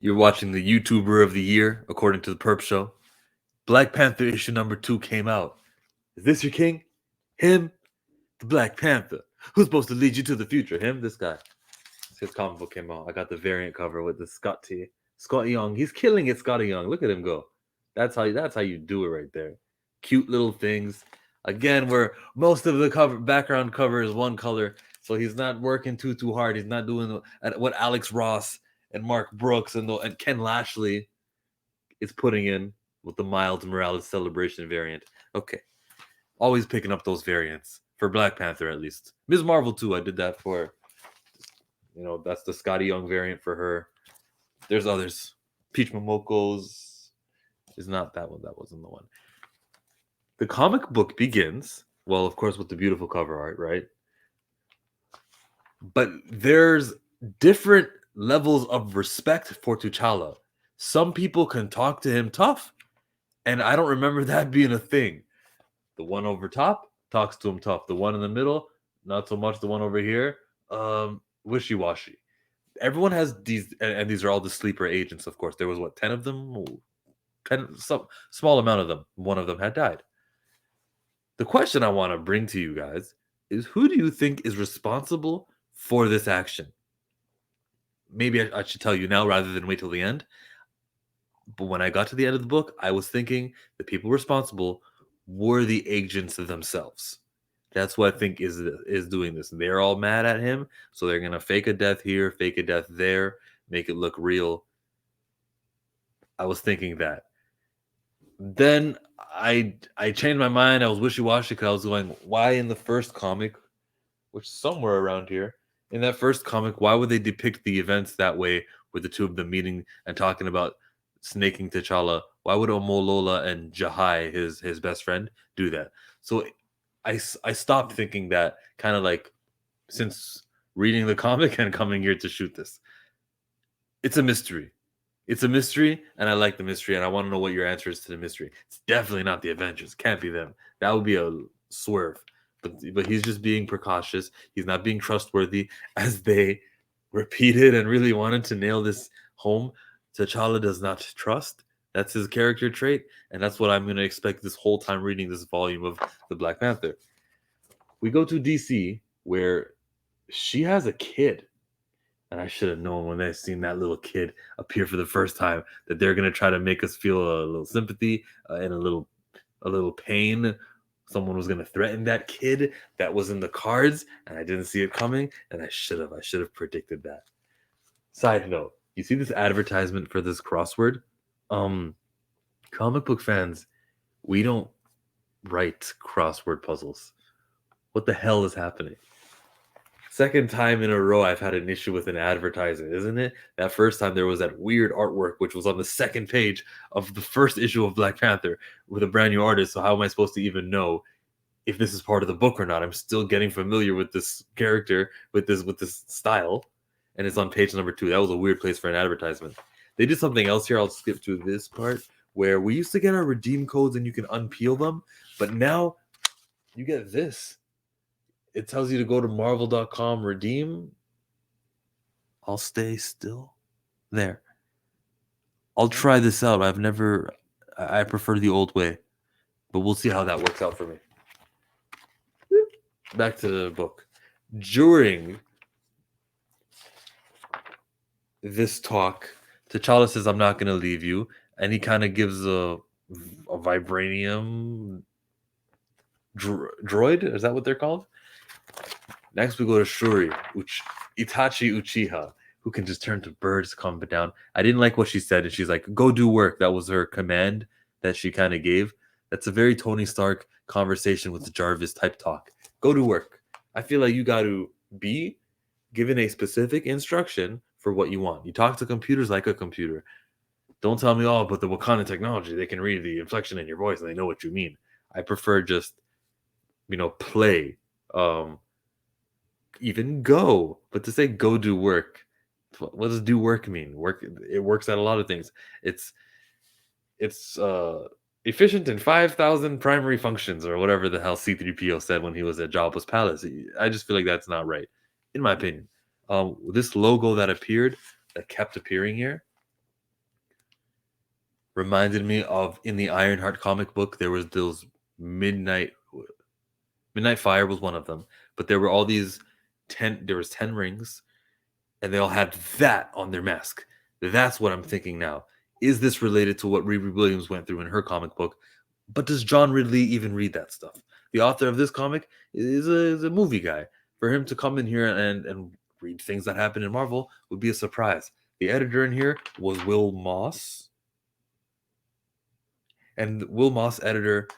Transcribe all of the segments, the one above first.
You're watching the YouTuber of the year, according to the Perp Show. Black Panther issue number 2 came out. Is this your king? Him? The Black Panther. Who's supposed to lead you to the future? Him? This guy. His comic book came out. I got the variant cover with the Scott Young. He's killing it, Scotty Young. Look at him go. That's how you do it right there. Cute little things. Again, where most of the background cover is one color, so he's not working too hard. He's not doing what Alex Ross and Mark Brooks and Ken Lashley is putting in with the Miles Morales Celebration variant. Okay, always picking up those variants for Black Panther at least. Ms. Marvel too. I did that for. That's the Scotty Young variant for her. There's others. Peach Momoko's is not that one. That wasn't the one. The comic book begins, well, of course, with the beautiful cover art, right? But there's different levels of respect for T'Challa. Some people can talk to him tough, and I don't remember that being a thing. The one over top talks to him tough. The one in the middle, not so much. The one over here, wishy-washy. Everyone has these, and these are all the sleeper agents, of course. There was, 10 of them? 10, some small amount of them. One of them had died. The question I want to bring to you guys is, who do you think is responsible for this action? Maybe I should tell you now rather than wait till the end. But when I got to the end of the book, I was thinking the people responsible were the agents themselves. That's what I think is doing this. They're all mad at him, so they're gonna fake a death here, fake a death there, make it look real. I was thinking that. Then I changed my mind. I was wishy-washy because I was going, why in the first comic, which is somewhere around here, in that first comic, why would they depict the events that way with the two of them meeting and talking about snaking T'Challa? Why would Omolola and Jahai, his best friend, do that? So I stopped thinking that, kind of like, since reading the comic and coming here to shoot this. It's a mystery. It's a mystery, and I like the mystery, and I want to know what your answer is to the mystery. It's definitely not the Avengers. Can't be them. That would be a swerve. But he's just being precautious. He's not being trustworthy, as they repeated and really wanted to nail this home. T'Challa does not trust. That's his character trait, and that's what I'm going to expect this whole time reading this volume of the Black Panther. We go to DC, where she has a kid. And I should have known when I seen that little kid appear for the first time that they're gonna try to make us feel a little sympathy and a little pain. Someone was gonna threaten that kid that was in the cards, and I didn't see it coming, and I should have predicted that. Side note: you see this advertisement for this crossword? Comic book fans, we don't write crossword puzzles. What the hell is happening? Second time in a row I've had an issue with an advertisement, isn't it? That first time there was that weird artwork which was on the second page of the first issue of Black Panther with a brand new artist. So how am I supposed to even know if this is part of the book or not? I'm still getting familiar with this character, with this style, and it's on page number 2. That was a weird place for an advertisement. They did something else here. I'll skip to this part where we used to get our redeem codes and you can unpeel them, but now you get this. It tells you to go to marvel.com, redeem. I'll stay still there. I'll try this out. I prefer the old way, but we'll see how that works out for me. Back to the book. During this talk, T'Challa says, I'm not going to leave you. And he kind of gives a vibranium droid. Is that what they're called? Next, we go to Shuri, Itachi Uchiha, who can just turn to birds, calm it down. I didn't like what she said, and she's like, go do work. That was her command that she kind of gave. That's a very Tony Stark conversation with Jarvis type talk. Go do work. I feel like you got to be given a specific instruction for what you want. You talk to computers like a computer. Don't tell me, oh, but the Wakanda technology, they can read the inflection in your voice and they know what you mean. I prefer just, play. Even go, but to say go do work, what does do work mean? It works at a lot of things. It's efficient in 5,000 primary functions, or whatever the hell C-3PO said when he was at Jabba's palace. I just feel like that's not right, in my opinion. This logo that kept appearing here, reminded me of in the Ironheart comic book. There was those midnight Fire was one of them, but there were all these 10. There was 10 rings, and they all had that on their mask. That's what I'm thinking now. Is this related to what Riri Williams went through in her comic book? But does John Ridley even read that stuff? The author of this comic is a movie guy. For him to come in here and read things that happen in Marvel would be a surprise. The editor in here was Will Moss, and Will Moss editor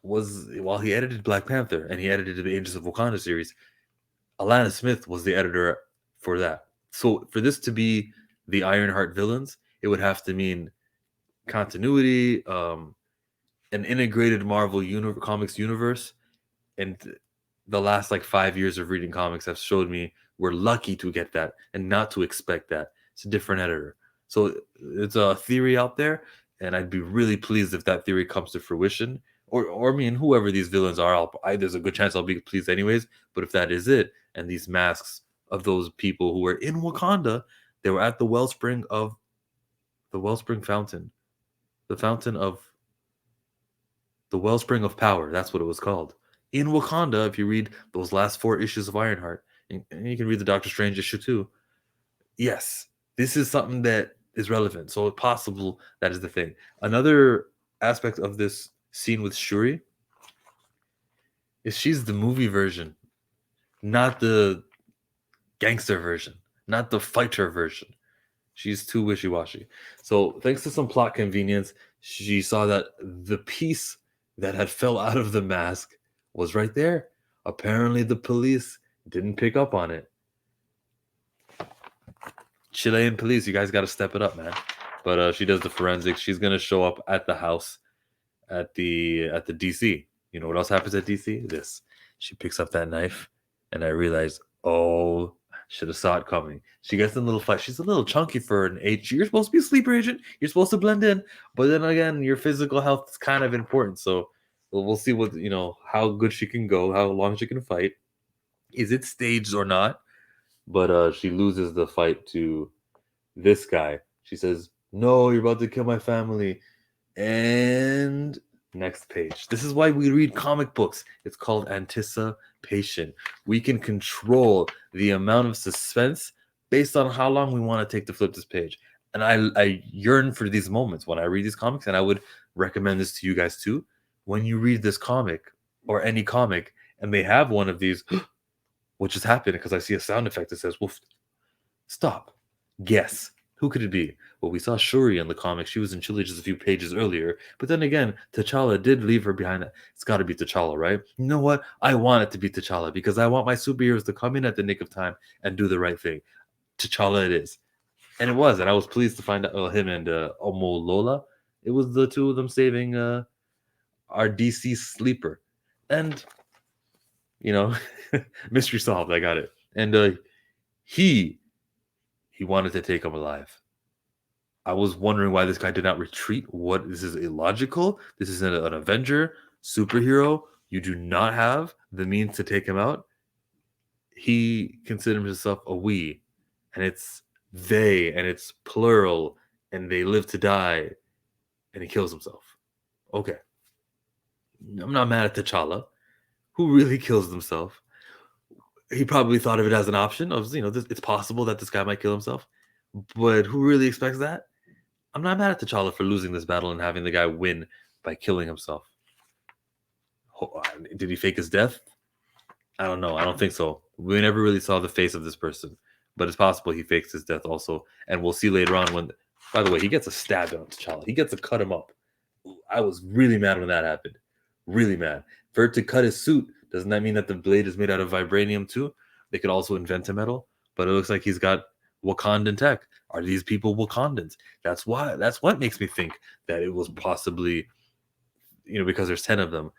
was, while he edited Black Panther and he edited the Agents of Wakanda series, Alana Smith was the editor for that. So for this to be the Ironheart villains, it would have to mean continuity, an integrated Marvel comics universe, and the last like 5 years of reading comics have showed me we're lucky to get that and not to expect that. It's a different editor. So it's a theory out there, and I'd be really pleased if that theory comes to fruition. Or I mean, whoever these villains are, there's a good chance I'll be pleased anyways. But if that is it, and these masks of those people who were in Wakanda, they were at the wellspring fountain, the fountain of the wellspring of power. That's what it was called in Wakanda. If you read those last 4 issues of Ironheart, and you can read the Doctor Strange issue too. Yes, this is something that is relevant. So it's possible that is the thing. Another aspect of this scene with Shuri is she's the movie version, not the gangster version, not the fighter version. She's too wishy-washy. So thanks to some plot convenience, she saw that the piece that had fell out of the mask was right there. Apparently the police didn't pick up on it. Chilean police, you guys got to step it up, man. But she does the forensics. She's gonna show up at the house at the DC. You know what else happens at DC? This. She picks up that knife, and I realize, oh, should have saw it coming. She gets in a little fight. She's a little chunky for an age. You're supposed to be a sleeper agent. You're supposed to blend in, but then again, your physical health is kind of important. So we'll see what how good she can go, how long she can fight. Is it staged or not? But she loses the fight to this guy. She says, "No, you're about to kill my family." And next page. This is why we read comic books. It's called anticipation. We can control the amount of suspense based on how long we want to take to flip this page. And I yearn for these moments when I read these comics, and I would recommend this to you guys too. When you read this comic or any comic and they have one of these, what just happened? Because I see a sound effect that says, "Woof." Stop. Guess. Who could it be? Well, we saw Shuri in the comic. She was in Chile just a few pages earlier. But then again, T'Challa did leave her behind. It's got to be T'Challa, right? You know what? I want it to be T'Challa because I want my superheroes to come in at the nick of time and do the right thing. T'Challa it is. And it was. And I was pleased to find out him and Omo Lola. It was the two of them saving our DC sleeper. And, mystery solved. I got it. And he wanted to take him alive. I was wondering why this guy did not retreat. What? This is illogical. This is an Avenger superhero. You do not have the means to take him out. He considered himself a we, and it's they, and it's plural, and they live to die, and he kills himself. Okay. I'm not mad at T'Challa, who really kills himself. He probably thought of it as an option of, it's possible that this guy might kill himself, but who really expects that? I'm not mad at T'Challa for losing this battle and having the guy win by killing himself. Did he fake his death? I don't know. I don't think so. We never really saw the face of this person, but it's possible he fakes his death also. And we'll see later on when, by the way, he gets a stab on T'Challa. He gets to cut him up. I was really mad when that happened. Really mad. For it to cut his suit, doesn't that mean that the blade is made out of vibranium too? They could also invent a metal, but it looks like he's got Wakandan tech. Are these people Wakandans? That's what makes me think that it was possibly, because there's 10 of them.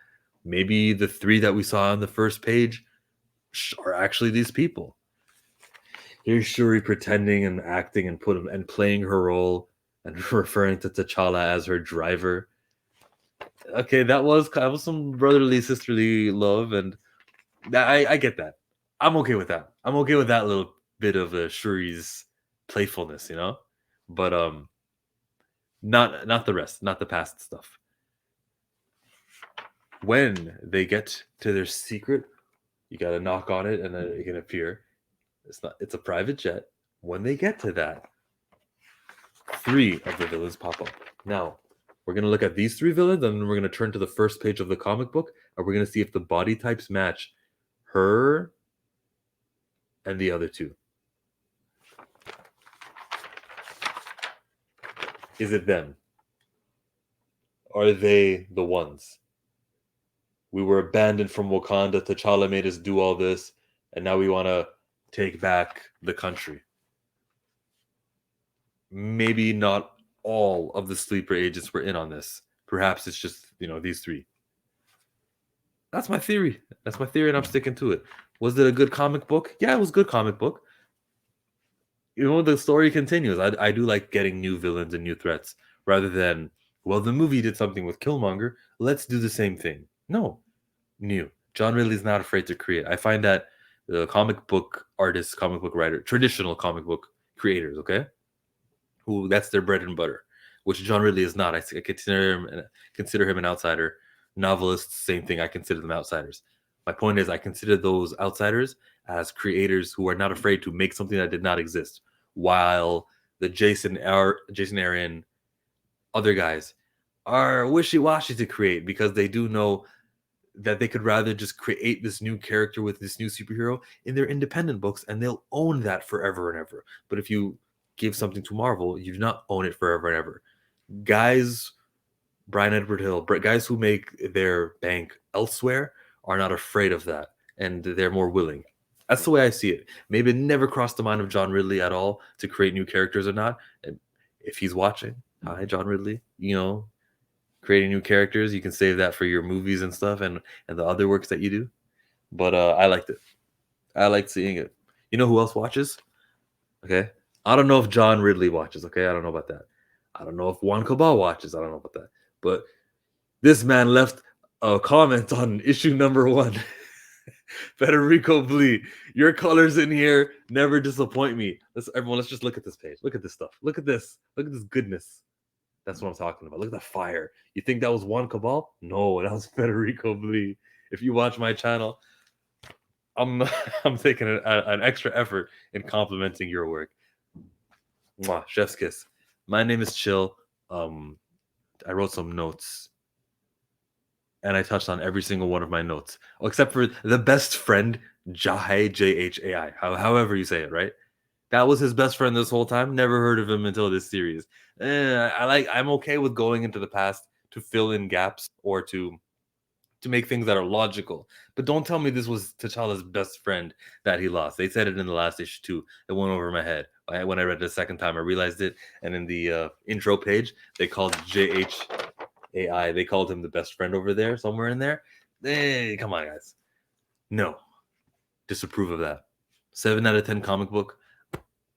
Maybe the 3 that we saw on the first page are actually these people. Here's Shuri pretending and acting and playing her role and referring to T'Challa as her driver. Okay, that was some brotherly, sisterly love, and I get that. I'm okay with that. I'm okay with that little bit of Shuri's playfulness, But Not the rest, not the past stuff. When they get to their secret, you got to knock on it and then it can appear. It's a private jet. When they get to that, 3 of the villains pop up. Now, we're going to look at these 3 villains and then we're going to turn to the first page of the comic book and we're going to see if the body types match her and the other 2. Is it them? Are they the ones? We were abandoned from Wakanda. T'Challa made us do all this, and now we want to take back the country. Maybe not all of the sleeper agents were in on this. Perhaps it's just, these 3. That's my theory. That's my theory, and I'm sticking to it. Was it a good comic book? Yeah, it was a good comic book. The story continues. I do like getting new villains and new threats rather than, well, the movie did something with Killmonger. Let's do the same thing. No, new. John Ridley's not afraid to create. I find that the comic book artists, comic book writer, traditional comic book creators, okay, who that's their bread and butter, which John Ridley is not. I consider him an outsider. Novelists, same thing. I consider them outsiders. My point is, I consider those outsiders as creators who are not afraid to make something that did not exist, while the Jason Aaron, other guys are wishy-washy to create because they do know that they could rather just create this new character with this new superhero in their independent books and they'll own that forever and ever. But if you give something to Marvel, you do not own it forever and ever. Guys, Brian Edward Hill, guys who make their bank elsewhere are not afraid of that and they're more willing. That's the way I see it. Maybe it never crossed the mind of John Ridley at all to create new characters or not. And if he's watching, hi, John Ridley, creating new characters, you can save that for your movies and stuff and the other works that you do. But I liked it. I liked seeing it. You know who else watches? Okay. I don't know if John Ridley watches. Okay. I don't know about that. I don't know if Juann Cabal watches. I don't know about that. But this man left a comment on issue number 1. Federico Blee, your colors in here never disappoint me. Let's just look at this page. Look at this stuff. Look at this. Look at this goodness. That's what I'm talking about. Look at the fire. You think that was Juann Cabal? No, that was Federico Blee. If you watch my channel, I'm taking an extra effort in complimenting your work. Mwah, chef's kiss. My name is Chill. I wrote some notes. And I touched on every single one of my notes, except for the best friend, Jahai, Jhai, however you say it, right? That was his best friend this whole time. Never heard of him until this series. I'm okay with going into the past to fill in gaps or to make things that are logical. But don't tell me this was T'Challa's best friend that he lost. They said it in the last issue too. It went over my head. When I read it the second time, I realized it. And in the intro page, they called JHAI. They called him the best friend over there, somewhere in there. Hey, come on, guys. No. Disapprove of that. 7 out of 10 comic book.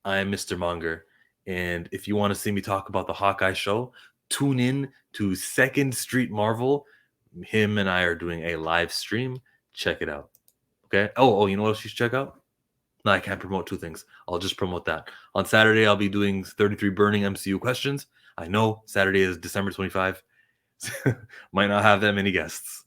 I am Mr. Monger. And if you want to see me talk about the Hawkeye show, tune in to 2nd Street Marvel. Him and I are doing a live stream. Check it out. Okay? Oh, you know what else you should check out? No, I can't promote 2 things. I'll just promote that. On Saturday, I'll be doing 33 burning MCU questions. I know Saturday is December 25. Might not have that many guests.